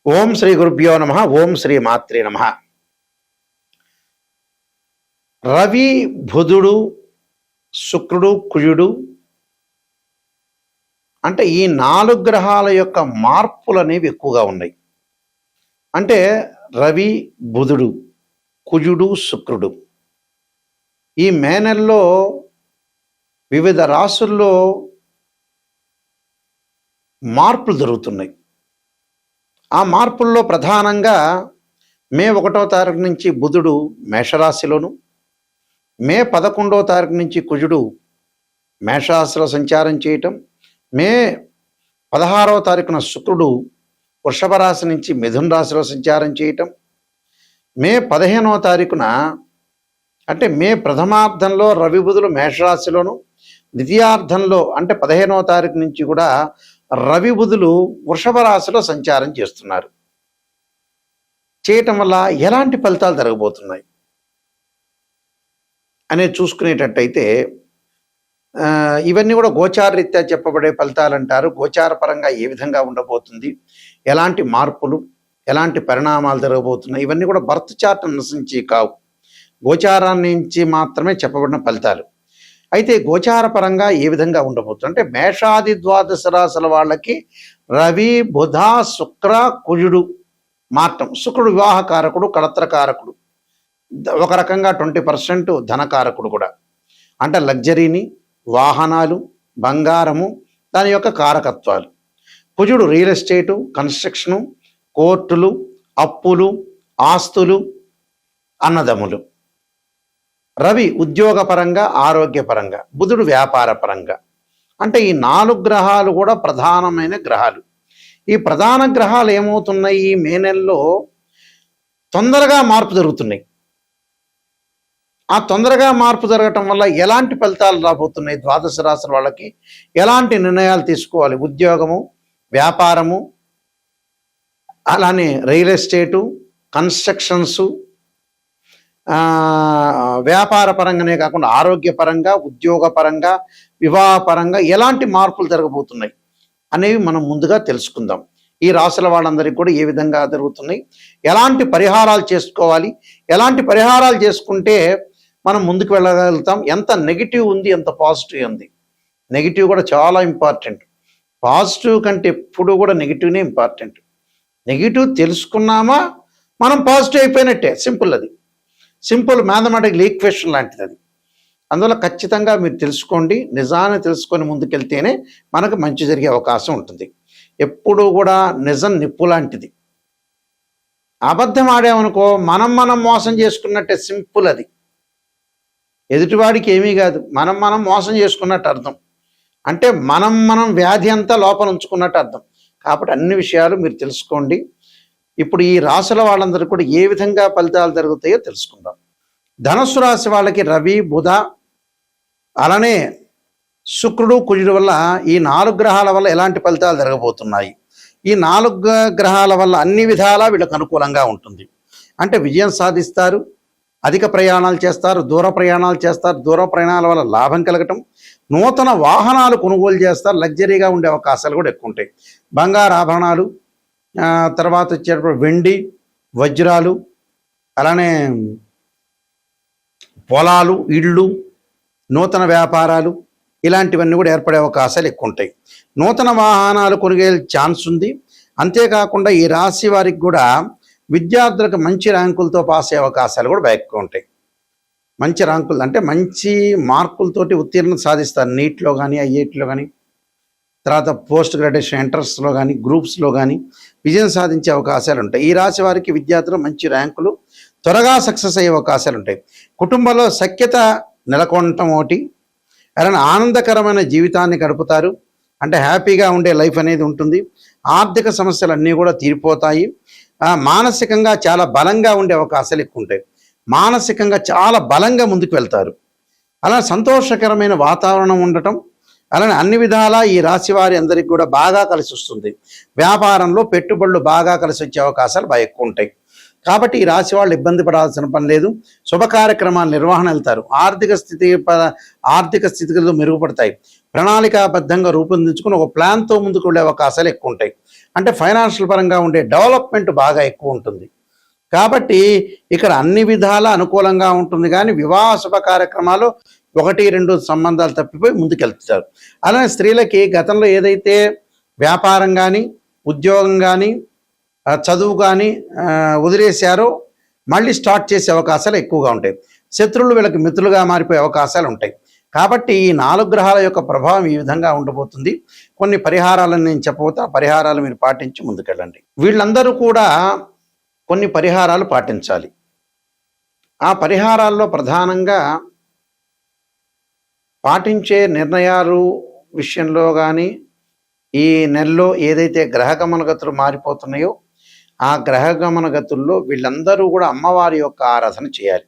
ఓం శ్రీ గురుభ్యో నమః. ఓం శ్రీ మాత్రే నమః. రవి, బుధుడు, శుక్రుడు, కుజుడు అంటే ఈ 4 గ్రహాల యొక్క మార్పులు అనేవి ఎక్కువగా ఉన్నాయి. అంటే రవి, బుధుడు, కుజుడు, శుక్రుడు ఈ మే నెలలో వివిధ రాశుల్లో మార్పులు జరుగుతున్నాయి. ఆ మార్పుల్లో ప్రధానంగా మే 1వ తారీఖు నుంచి బుధుడు మేషరాశిలోను, మే 11వ తారీఖు నుంచి కుజుడు మేషరాశిలో సంచారం చేయటం, మే 16వ తారీఖున శుక్రుడు వృషభ రాశి నుంచి మిథున రాశిలో సంచారం చేయటం, మే 15వ తారీఖున అంటే మే ప్రథమార్థంలో రవి బుధులు మేషరాశిలోను, ద్వితీయార్థంలో అంటే 15వ తారీఖు నుంచి కూడా రవి బుధులు వృషభ రాశిలో సంచారం చేస్తున్నారు. చేయటం వల్ల ఎలాంటి ఫలితాలు జరగబోతున్నాయి అనేది చూసుకునేటట్టయితే ఇవన్నీ కూడా గోచార రీత్యా చెప్పబడే ఫలితాలు అంటారు. గోచార పరంగా ఏ విధంగా ఉండబోతుంది, ఎలాంటి మార్పులు, ఎలాంటి పరిణామాలు జరగబోతున్నాయి, ఇవన్నీ కూడా బర్త్ చార్ట్ అనుసరించి కావు, గోచారాన్ని నుంచి మాత్రమే చెప్పబడిన ఫలితాలు. అయితే గోచార పరంగా ఏ విధంగా ఉండబోతుంది అంటే మేషాది ద్వాదశ రాశుల వాళ్ళకి రవి, బుధ, శుక్ర, కుజుడు మాత్రం. శుక్రుడు వివాహకారకుడు, కళత్రకారకుడు, ఒక రకంగా 20% ధనకారకుడు కూడా. అంటే లగ్జరీని, వాహనాలు, బంగారము దాని యొక్క కారకత్వాలు. కుజుడు రియల్ ఎస్టేటు, కన్స్ట్రక్షను, కోర్టులు, అప్పులు, ఆస్తులు, అన్నదమ్ములు. రవి ఉద్యోగపరంగా, ఆరోగ్యపరంగా, బుధుడు వ్యాపార పరంగా. అంటే ఈ 4 గ్రహాలు కూడా ప్రధానమైన గ్రహాలు. ఈ ప్రధాన గ్రహాలు ఏమవుతున్నాయి, ఈ మే నెలలో తొందరగా మార్పు జరుగుతున్నాయి. ఆ తొందరగా మార్పు జరగటం వల్ల ఎలాంటి ఫలితాలు రాబోతున్నాయి, ద్వాదశ రాశుల వాళ్ళకి ఎలాంటి నిర్ణయాలు తీసుకోవాలి, ఉద్యోగము, వ్యాపారము, అలానే రియల్ ఎస్టేటు, కన్స్ట్రక్షన్సు, వ్యాపార పరంగానే కాకుండా ఆరోగ్యపరంగా, ఉద్యోగపరంగా, వివాహపరంగా ఎలాంటి మార్పులు జరగబోతున్నాయి అనేవి మనం ముందుగా తెలుసుకుందాం. ఈ రాశుల వాళ్ళందరికీ కూడా ఏ విధంగా జరుగుతున్నాయి, ఎలాంటి పరిహారాలు చేసుకోవాలి, ఎలాంటి పరిహారాలు చేసుకుంటే మనం ముందుకు వెళ్ళగలుగుతాం, ఎంత నెగిటివ్ ఉంది, ఎంత పాజిటివ్ ఉంది. నెగిటివ్ కూడా చాలా ఇంపార్టెంట్. పాజిటివ్ కంటే ఎప్పుడు కూడా నెగిటివ్నే ఇంపార్టెంట్. నెగిటివ్ తెలుసుకున్నామా మనం పాజిటివ్ అయిపోయినట్టే. సింపుల్, అది సింపుల్ మ్యాథమెటికల్ ఈక్వేషన్ లాంటిది అది. అందువల్ల ఖచ్చితంగా మీరు తెలుసుకోండి, నిజాన్ని తెలుసుకొని ముందుకెళ్తేనే మనకు మంచి జరిగే అవకాశం ఉంటుంది. ఎప్పుడూ కూడా నిజం నిప్పు లాంటిది. అబద్ధం ఆడామనుకో మనం మోసం చేసుకున్నట్టే. సింపుల్ అది. ఎదుటివాడికి ఏమీ కాదు, మనం మోసం చేసుకున్నట్టు అర్థం. అంటే మనం వ్యాధి అంతా లోపల ఉంచుకున్నట్టు అర్థం. కాబట్టి అన్ని విషయాలు మీరు తెలుసుకోండి. ఇప్పుడు ఈ రాశుల వాళ్ళందరూ కూడా ఏ విధంగా ఫలితాలు జరుగుతాయో తెలుసుకుందాం. ధనుస్సు రాశి వాళ్ళకి రవి, బుధ, అలానే శుక్రుడు, కుజుడు వల్ల ఈ 4 గ్రహాల వల్ల ఎలాంటి ఫలితాలు జరగబోతున్నాయి. ఈ 4 గ్రహాల వల్ల అన్ని విధాలా వీళ్ళకు అనుకూలంగా ఉంటుంది. అంటే విజయం సాధిస్తారు, అధిక ప్రయాణాలు చేస్తారు, దూర ప్రయాణాలు చేస్తారు, దూర ప్రయాణాల వల్ల లాభం కలగటం, నూతన వాహనాలు కొనుగోలు చేస్తారు, లగ్జరీగా ఉండే అవకాశాలు కూడా ఎక్కువ ఉంటాయి. బంగారు ఆభరణాలు, తర్వాత వచ్చేటప్పుడు వెండి, వజ్రాలు, అలానే పొలాలు, ఇళ్ళు, నూతన వ్యాపారాలు ఇలాంటివన్నీ కూడా ఏర్పడే అవకాశాలు ఎక్కువ ఉంటాయి. నూతన వాహనాలు కొనుగోలు ఛాన్స్ ఉంది. అంతేకాకుండా ఈ రాశి వారికి కూడా విద్యార్థులకు మంచి ర్యాంకులతో పాస్ అయ్యే అవకాశాలు కూడా ఎక్కువ ఉంటాయి. మంచి ర్యాంకులు అంటే మంచి మార్కులతోటి ఉత్తీర్ణత సాధిస్తారు. నీట్లో కానీ, ఐఐటీలో కానీ, తర్వాత పోస్ట్ గ్రాడ్యుయేషన్ ఎంట్రన్స్లో కానీ, గ్రూప్స్లో కానీ విజయం సాధించే అవకాశాలు ఉంటాయి. ఈ రాశి వారికి విద్యార్థులు మంచి ర్యాంకులు, త్వరగా సక్సెస్ అయ్యే అవకాశాలు ఉంటాయి. కుటుంబంలో సఖ్యత నెలకొనటం ఒకటి, అలానే ఆనందకరమైన జీవితాన్ని గడుపుతారు. అంటే హ్యాపీగా ఉండే లైఫ్ అనేది ఉంటుంది. ఆర్థిక సమస్యలు అన్నీ కూడా తీరిపోతాయి. మానసికంగా చాలా బలంగా ఉండే అవకాశాలు ఎక్కువ ఉంటాయి. మానసికంగా చాలా బలంగా ముందుకు వెళ్తారు. అలా సంతోషకరమైన వాతావరణం ఉండటం, అలానే అన్ని విధాలా ఈ రాశి వారి అందరికీ కూడా బాగా కలిసి వస్తుంది. వ్యాపారంలో పెట్టుబడులు బాగా కలిసి వచ్చే అవకాశాలు బాగా ఎక్కువ ఉంటాయి. కాబట్టి ఈ రాశి వాళ్ళు ఇబ్బంది పడాల్సిన పని లేదు. శుభ కార్యక్రమాల నిర్వహణ వెళ్తారు. ఆర్థిక స్థితిగతులు మెరుగుపడతాయి. ప్రణాళికాబద్ధంగా రూపొందించుకుని ఒక ప్లాన్తో ముందుకు వెళ్ళే అవకాశాలు ఎక్కువ ఉంటాయి. అంటే ఫైనాన్షియల్ పరంగా ఉండే డెవలప్మెంట్ బాగా ఎక్కువ ఉంటుంది. కాబట్టి ఇక్కడ అన్ని విధాల అనుకూలంగా ఉంటుంది. కానీ వివాహ శుభ కార్యక్రమాలు 1-2 సంబంధాలు తప్పిపోయి ముందుకెళ్తారు. అలానే స్త్రీలకి గతంలో ఏదైతే వ్యాపారం కానీ, ఉద్యోగం కానీ, చదువు కానీ వదిలేశారో మళ్ళీ స్టార్ట్ చేసే అవకాశాలు ఎక్కువగా ఉంటాయి. శత్రువులు వీళ్ళకి మిత్రులుగా మారిపోయే అవకాశాలు ఉంటాయి. కాబట్టి ఈ 4 గ్రహాల యొక్క ప్రభావం ఈ విధంగా ఉండబోతుంది. కొన్ని పరిహారాలను నేను చెప్పబోతే ఆ పరిహారాలు మీరు పాటించి ముందుకెళ్ళండి. వీళ్ళందరూ కూడా కొన్ని పరిహారాలు పాటించాలి. ఆ పరిహారాల్లో ప్రధానంగా పాటించే నిర్ణయాలు విషయంలో కానీ, ఈ నెలలో ఏదైతే గ్రహగమన గతులు మారిపోతున్నాయో ఆ గ్రహగమన గతుల్లో వీళ్ళందరూ కూడా అమ్మవారి యొక్క ఆరాధన చేయాలి.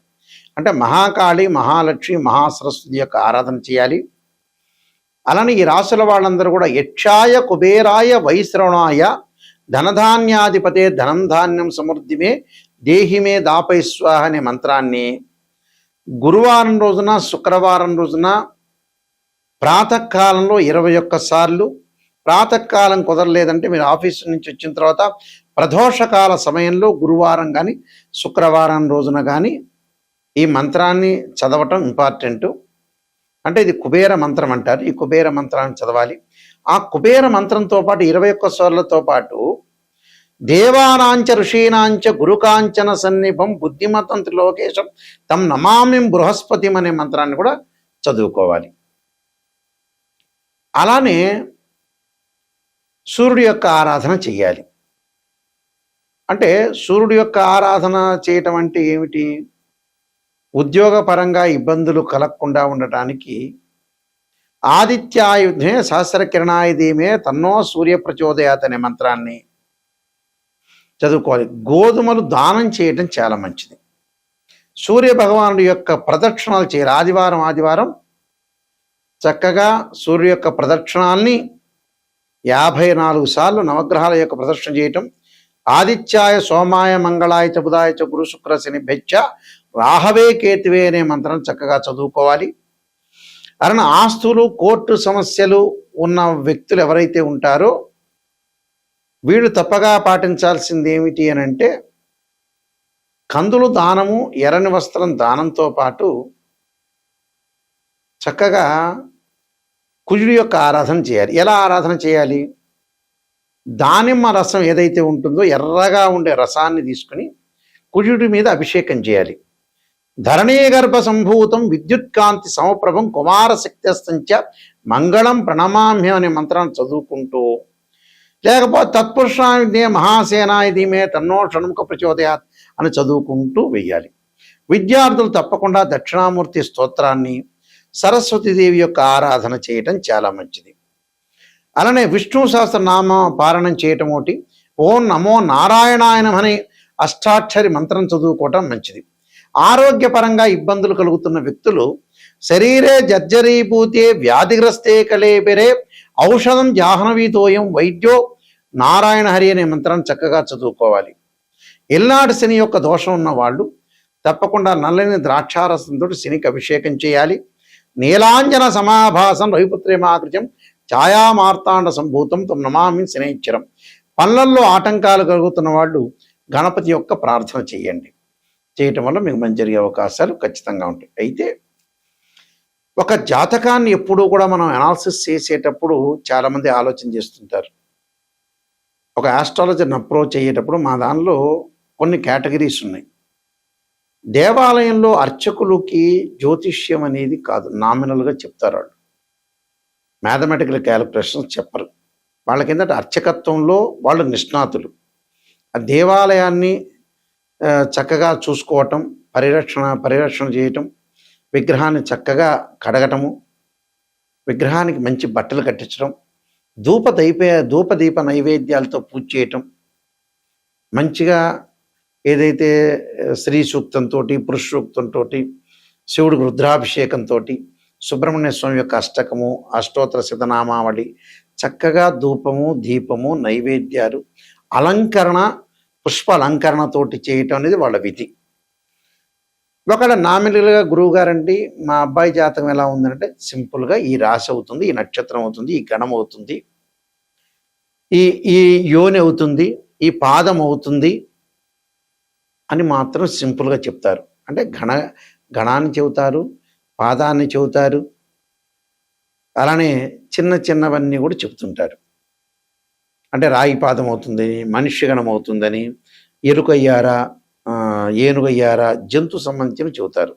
అంటే మహాకాళి, మహాలక్ష్మి, మహాసరస్వతి యొక్క ఆరాధన చేయాలి. అలానే ఈ రాశుల వాళ్ళందరూ కూడా యక్షాయ, కుబేరాయ, వైశ్రవణాయ, ధనధాన్యాధిపతే ధనం ధాన్యం సమృద్ధిమే దేహిమే దాపై స్వాహ అనే మంత్రాన్ని గురువారం రోజున, శుక్రవారం రోజున ప్రాతకాలంలో 21 సార్లు, ప్రాతకాలం కుదరలేదంటే మీరు ఆఫీసు నుంచి వచ్చిన తర్వాత ప్రదోషకాల సమయంలో గురువారం కానీ శుక్రవారం రోజున కానీ ఈ మంత్రాన్ని చదవటం ఇంపార్టెంటు. అంటే ఇది కుబేర మంత్రం అంటారు. ఈ కుబేర మంత్రాన్ని చదవాలి. ఆ కుబేర మంత్రంతో పాటు 21 సార్లతో పాటు దేవానాంచ ఋషీనాంచ గురుకాంచన సన్నిభం బుద్ధిమతం త్రిలోకేశం తం నమామిం బృహస్పతిం అనే మంత్రాన్ని కూడా చదువుకోవాలి. అలానే సూర్యుడి యొక్క ఆరాధన చెయ్యాలి. అంటే సూర్యుడి యొక్క ఆరాధన చేయటం అంటే ఏమిటి? ఉద్యోగపరంగా ఇబ్బందులు కలగకుండా ఉండటానికి ఆదిత్యాయుధే సహస్రకిరణాయ ధీమే తన్నో సూర్య ప్రచోదయాత్ అనే మంత్రాన్ని చదువుకోవాలి. గోధుమలు దానం చేయటం చాలా మంచిది. సూర్య భగవానుడి యొక్క ప్రదక్షిణాలు చేయాలి. ఆదివారం చక్కగా సూర్య యొక్క ప్రదక్షిణాల్ని 54 సార్లు నవగ్రహాల యొక్క ప్రదక్షిణ చేయటం. ఆదిత్యాయ, సోమాయ, మంగళాయ చ బుధాయ చ గురు శుక్ర శని భెచ్చ రాహవే కేతువే అనే మంత్రం చక్కగా చదువుకోవాలి. అలానే ఆస్తులు, కోర్టు సమస్యలు ఉన్న వ్యక్తులు ఎవరైతే ఉంటారో వీళ్ళు తప్పగా పాటించాల్సింది ఏమిటి అని అంటే కందులు దానము, ఎర్రని వస్త్రం దానంతో పాటు చక్కగా కుజుడి యొక్క ఆరాధన చేయాలి. ఎలా ఆరాధన చేయాలి? దానిమ్మ రసం ఏదైతే ఉంటుందో ఎర్రగా ఉండే రసాన్ని తీసుకుని కుజుడి మీద అభిషేకం చేయాలి. ధరణీ గర్భ సంభూతం విద్యుత్కాంతి సమప్రభం కుమార శక్తిస్తంచ మంగళం ప్రణమామ్యం అనే మంత్రాన్ని చదువుకుంటూ, లేకపోతే తత్పురుషాయ మహాసేనాయ ధీమే తన్నో షణ్ముఖ ప్రచోదయాత్ అని చదువుకుంటూ వెయ్యాలి. విద్యార్థులు తప్పకుండా దక్షిణామూర్తి స్తోత్రాన్ని, సరస్వతీదేవి యొక్క ఆరాధన చేయటం చాలా మంచిది. అలానే విష్ణు సహస్రనామ పారాయణం చేయటం ఒకటి, ఓం నమో నారాయణాయనం అనే అష్టాక్షరి మంత్రం చదువుకోవటం మంచిది. ఆరోగ్యపరంగా ఇబ్బందులు కలుగుతున్న వ్యక్తులు శరీరే జర్జరీభూతే వ్యాధిగ్రస్తే కలేబెరే ఔషధం జాహ్నవీతోయం వైద్యో నారాయణ హరి అనే మంత్రాన్ని చక్కగా చదువుకోవాలి. ఎల్నాడు శని యొక్క దోషం ఉన్న వాళ్ళు తప్పకుండా నల్లని ద్రాక్షారసంతో శనికి అభిషేకం చేయాలి. నీలాంజన సమాభాసం రవిపుత్రేమాకృత్యం ఛాయామార్తాండ సంభూతం తం నమామి శనైశ్చరం. పనులలో ఆటంకాలు కలుగుతున్న వాళ్ళు గణపతి యొక్క ప్రార్థన చేయండి. చేయటం వల్ల మీకు మంచి జరిగే అవకాశాలు ఖచ్చితంగా ఉంటాయి. అయితే ఒక జాతకాన్ని ఎప్పుడూ కూడా మనం అనాలిసిస్ చేసేటప్పుడు చాలామంది ఆలోచన చేస్తుంటారు. ఒక ఆస్ట్రాలజర్ని అప్రోచ్ అయ్యేటప్పుడు మా దానిలో కొన్ని కేటగిరీస్ ఉన్నాయి. దేవాలయంలో అర్చకులకి జ్యోతిష్యం అనేది కాదు, నామినల్గా చెప్తారు వాళ్ళు. మ్యాథమెటికల్ క్యాలిక్యులేషన్స్ చెప్పరు. వాళ్ళ కిందట అర్చకత్వంలో వాళ్ళు నిష్ణాతులు. ఆ దేవాలయాన్ని చక్కగా చూసుకోవటం, పరిరక్షణ చేయటం, విగ్రహాన్ని చక్కగా కడగటము, విగ్రహానికి మంచి బట్టలు కట్టించడం, ధూపదీప నైవేద్యాలతో పూజ చేయటం, మంచిగా ఏదైతే శ్రీ సూక్తంతో, పురుష సూక్తంతో, శివుడికి రుద్రాభిషేకంతో, సుబ్రహ్మణ్య స్వామి యొక్క అష్టకము, అష్టోత్తర శతనామావళి, చక్కగా ధూపము, దీపము, నైవేద్యాలు, అలంకరణ, పుష్ప అలంకరణతోటి చేయటం అనేది వాళ్ళ విధి. ఒకవేళ నామినల్గా గురువు గారండి మా అబ్బాయి జాతకం ఎలా ఉందంటే సింపుల్గా ఈ రాశి అవుతుంది, ఈ నక్షత్రం అవుతుంది, ఈ గణం అవుతుంది, ఈ ఈ యోని అవుతుంది, ఈ పాదం అవుతుంది అని మాత్రం సింపుల్గా చెప్తారు. అంటే గణాన్ని చెబుతారు, పాదాన్ని చెబుతారు, అలానే చిన్న చిన్నవన్నీ కూడా చెప్తుంటారు. అంటే రాయి పాదం అవుతుందని, మనిషి గణం అవుతుందని, ఎరుకయ్యారా, ఏనుగయ్యారా, జంతు సంబంధించిన చెబుతారు.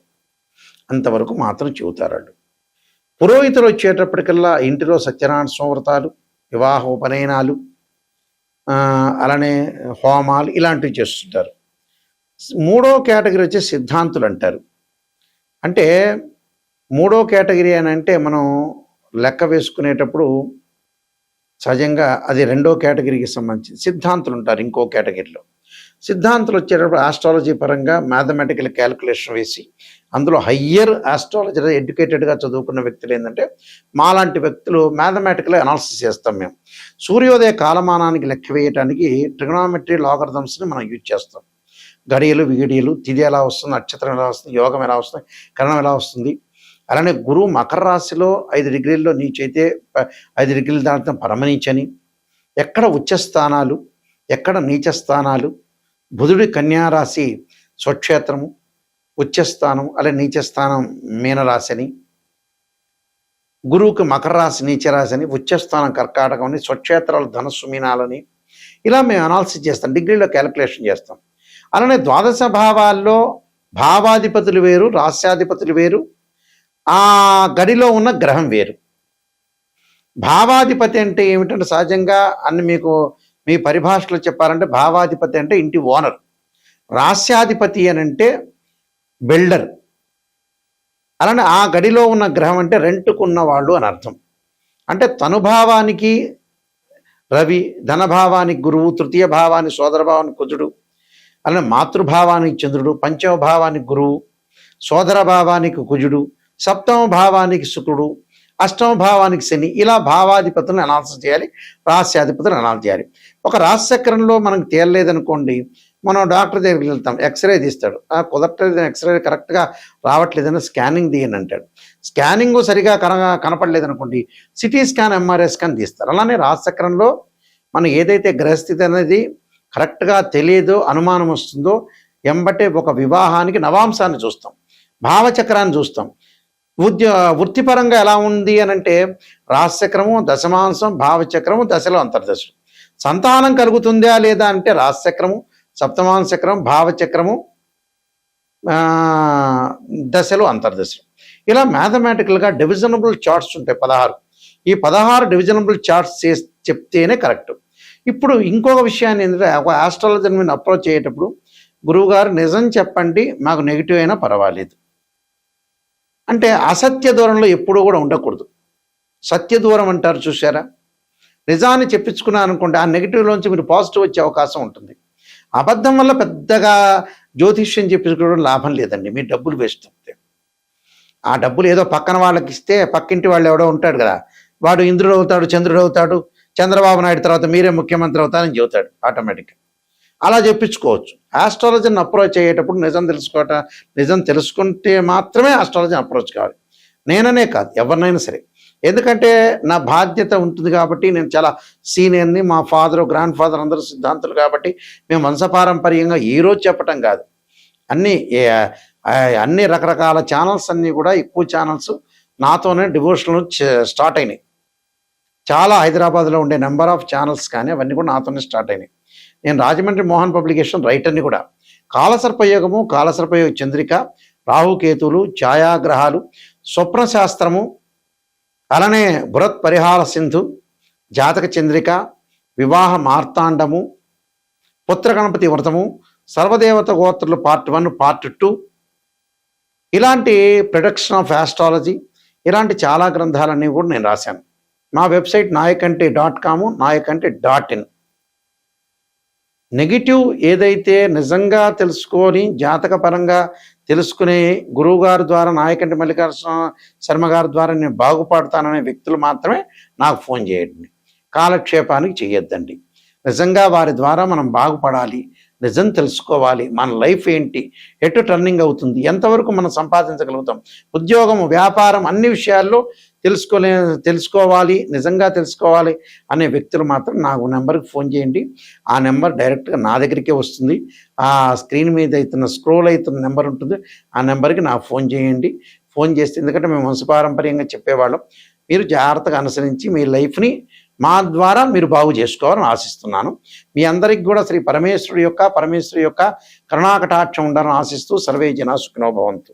అంతవరకు మాత్రం చెబుతారు వాళ్ళు. పురోహితులు వచ్చేటప్పటికల్లా ఇంటిలో సత్యనారాయణ స్వామి వివాహ ఉపనయనాలు, అలానే హోమాలు ఇలాంటివి చేస్తుంటారు. మూడో కేటగిరీ వచ్చే సిద్ధాంతులు అంటారు. అంటే మూడో కేటగిరీ అని అంటే మనం లెక్క వేసుకునేటప్పుడు సహజంగా అది రెండో కేటగిరీకి సంబంధించి సిద్ధాంతులు ఉంటారు. ఇంకో కేటగిరీలో సిద్ధాంతులు వచ్చేటప్పుడు ఆస్ట్రాలజీ పరంగా మ్యాథమెటికల్ క్యాలిక్యులేషన్ వేసి అందులో హయ్యర్ ఆస్ట్రాలజీ ఎడ్యుకేటెడ్గా చదువుకున్న వ్యక్తులు ఏంటంటే మాలాంటి వ్యక్తులు మ్యాథమెటికల్ అనాలిసిస్ చేస్తాం. మేము సూర్యోదయ కాలమానానికి లెక్క వేయడానికి ట్రిగనామెట్రీ లాగరిథమ్స్ని మనం యూజ్ చేస్తాం. గడియలు విగిడియలు, తిథి ఎలా వస్తుంది, నక్షత్రం ఎలా వస్తుంది, యోగం ఎలా వస్తుంది, కరణం ఎలా వస్తుంది. అలానే గురువు మకర రాశిలో 5 డిగ్రీల్లో నీచైతే 5 డిగ్రీలు దాటిన పరమనీచని, ఎక్కడ ఉచ్చ స్థానాలు, ఎక్కడ నీచ స్థానాలు, బుధుడి కన్యారాశి స్వక్షేత్రము, ఉచ్చస్థానం అలా నీచస్థానం మీనరాశి అని, గురువుకి మకర రాశి నీచరాశి అని, ఉచ్చస్థానం కర్కాటకం అని, స్వక్షేత్రాలు ధనస్సు మీనాలని ఇలా మేము అనాలిసిస్ చేస్తాం, డిగ్రీలో క్యాలిక్యులేషన్ చేస్తాం. అలానే ద్వాదశ భావాల్లో భావాధిపతులు వేరు, రాస్యాధిపతులు వేరు, ఆ గడిలో ఉన్న గ్రహం వేరు. భావాధిపతి అంటే ఏమిటంటే సహజంగా అన్ని మీకు మీ పరిభాషలో చెప్పాలంటే భావాధిపతి అంటే ఇంటి ఓనర్, రాస్యాధిపతి అని అంటే బిల్డర్. అలానే ఆ గడిలో ఉన్న గ్రహం అంటే రెంట్కున్న వాళ్ళు అని అర్థం. అంటే తనుభావానికి రవి, ధనభావానికి గురువు, తృతీయ భావానికి సోదరభావానికి కుజుడు, అలానే మాతృభావానికి చంద్రుడు, పంచమ భావానికి గురువు, సోదర భావానికి కుజుడు, సప్తమ భావానికి శుక్రుడు, అష్టమ భావానికి శని, ఇలా భావాధిపతులను అనాలిసిస్ చేయాలి, రాస్యాధిపతులను అనాలిసిస్ చేయాలి. ఒక రాశిచక్రంలో మనకు తేలలేదనుకోండి, మనం డాక్టర్ దగ్గరికి వెళ్తాం, ఎక్స్రే తీస్తాడు, కుదరట్లేదు, ఎక్స్రే కరెక్ట్గా రావట్లేదని స్కానింగ్ తీయని అంటాడు. స్కానింగ్ సరిగా కనపడలేదనుకోండి, సిటీ స్కాన్, ఎంఆర్ఐ స్కాన్ తీస్తారు. అలానే రాశిచక్రంలో మనం ఏదైతే గ్రహస్థితి అనేది కరెక్ట్గా తెలియదో, అనుమానం వస్తుందో, ఎంబటే ఒక వివాహానికి నవాంశాన్ని చూస్తాం, భావచక్రాన్ని చూస్తాం. వృత్తిపరంగా ఎలా ఉంది అని అంటే రాశిచక్రము, దశమాంశం, భావచక్రము, దశలో అంతర్దశలు. సంతానం కలుగుతుందా లేదా అంటే రాశిచక్రము, సప్తమాంశ చక్రం, భావచక్రము, దశలు అంతర్దశలు. ఇలా మ్యాథమెటికల్గా డివిజనబుల్ చార్ట్స్ ఉంటాయి 16. ఈ 16 డివిజనబుల్ చార్ట్స్ చెప్తేనే కరెక్ట్. ఇప్పుడు ఇంకొక విషయాన్ని ఏంటంటే ఒక ఆస్ట్రాలజర్ మీద అప్రోచ్ అయ్యేటప్పుడు గురువుగారు నిజం చెప్పండి, మాకు నెగిటివ్ అయినా పర్వాలేదు అంటే అసత్య దూరంలో ఎప్పుడూ కూడా ఉండకూడదు. సత్య దూరం అంటారు చూసారా, నిజాన్ని చెప్పించుకున్నాను అనుకోండి, ఆ నెగిటివ్లోంచి మీరు పాజిటివ్ వచ్చే అవకాశం ఉంటుంది. అబద్ధం వల్ల పెద్దగా జ్యోతిష్యం చెప్పించుకోవడం లాభం లేదండి, మీ డబ్బులు వేస్ట్ అవుతాయి. ఆ డబ్బులు ఏదో పక్కన వాళ్ళకి ఇస్తే పక్కింటి వాళ్ళు ఎవడో ఉంటాడు కదా, వాడు ఇంద్రుడు అవుతాడు, చంద్రుడు అవుతాడు, చంద్రబాబు నాయుడు తర్వాత మీరే ముఖ్యమంత్రి అవుతారని చెబుతాడు ఆటోమేటిక్గా. అలా చెప్పించుకోవచ్చు. ఆస్ట్రాలజీని అప్రోచ్ అయ్యేటప్పుడు నిజం తెలుసుకుంటే మాత్రమే ఆస్ట్రాలజీని అప్రోచ్ కావాలి. నేననే కాదు, ఎవరినైనా సరే. ఎందుకంటే నా బాధ్యత ఉంటుంది కాబట్టి, నేను చాలా సీనియర్ని, మా ఫాదరు, గ్రాండ్ ఫాదర్ అందరూ సిద్ధాంతులు కాబట్టి మేము వంశపారంపర్యంగా ఈరోజు చెప్పటం కాదు. అన్ని రకరకాల ఛానల్స్ అన్నీ కూడా, ఎక్కువ ఛానల్స్ నాతోనే డివోషనల్ స్టార్ట్ అయినాయి. చాలా హైదరాబాద్లో ఉండే నెంబర్ ఆఫ్ ఛానల్స్ కానీ అవన్నీ కూడా నాతోనే స్టార్ట్ అయినాయి. నేను రాజమండ్రి మోహన్ పబ్లికేషన్ రైటర్ని కూడా. కాలసర్పయోగము, కాలసర్పయోగ చంద్రిక, రాహుకేతువులు, ఛాయాగ్రహాలు, స్వప్నశాస్త్రము, అలానే బృహత్ పరిహార సింధు, జాతక చంద్రిక, వివాహ మార్తాండము, పుత్ర గణపతి వ్రతము, సర్వదేవత గోత్రులు పార్ట్ 1, పార్ట్ 2, ఇలాంటి ప్రొడక్షన్ ఆఫ్ ఆస్ట్రాలజీ, ఇలాంటి చాలా గ్రంథాలన్నీ కూడా నేను రాశాను. మా వెబ్సైట్ nayakanti.com, nayakanti.in. నెగిటివ్ ఏదైతే నిజంగా తెలుసుకొని జాతకపరంగా తెలుసుకునే గురువుగారి ద్వారా, నాయకంటి మల్లికార్జున శర్మ గారి ద్వారా నేను బాగుపడతాననే వ్యక్తులు మాత్రమే నాకు ఫోన్ చేయండి. కాలక్షేపానికి చేయొద్దండి. నిజంగా వారి ద్వారా మనం బాగుపడాలి, నిజం తెలుసుకోవాలి, మన లైఫ్ ఏంటి, ఎటు టర్నింగ్ అవుతుంది, ఎంతవరకు మనం సంపాదించగలుగుతాం, ఉద్యోగం, వ్యాపారం అన్ని విషయాల్లో తెలుసుకోవాలి, నిజంగా తెలుసుకోవాలి అనే వ్యక్తులు మాత్రం నాకు నెంబర్కి ఫోన్ చేయండి. ఆ నెంబర్ డైరెక్ట్గా నా దగ్గరికే వస్తుంది. ఆ స్క్రీన్ మీద అవుతున్న స్క్రోల్ అవుతున్న నెంబర్ ఉంటుంది, ఆ నెంబర్కి నాకు ఫోన్ చేయండి. ఫోన్ చేస్తే, ఎందుకంటే మేము వంశపారంపర్యంగా చెప్పేవాళ్ళం, మీరు జాగ్రత్తగా అనుసరించి మీ లైఫ్ని మా ద్వారా మీరు బాగు చేసుకోవాలని ఆశిస్తున్నాను. మీ అందరికి కూడా శ్రీ పరమేశ్వరుడి యొక్క కరుణాకటాక్షం ఉండాలని ఆశిస్తూ సర్వే జనా సుఖినో భవంతు.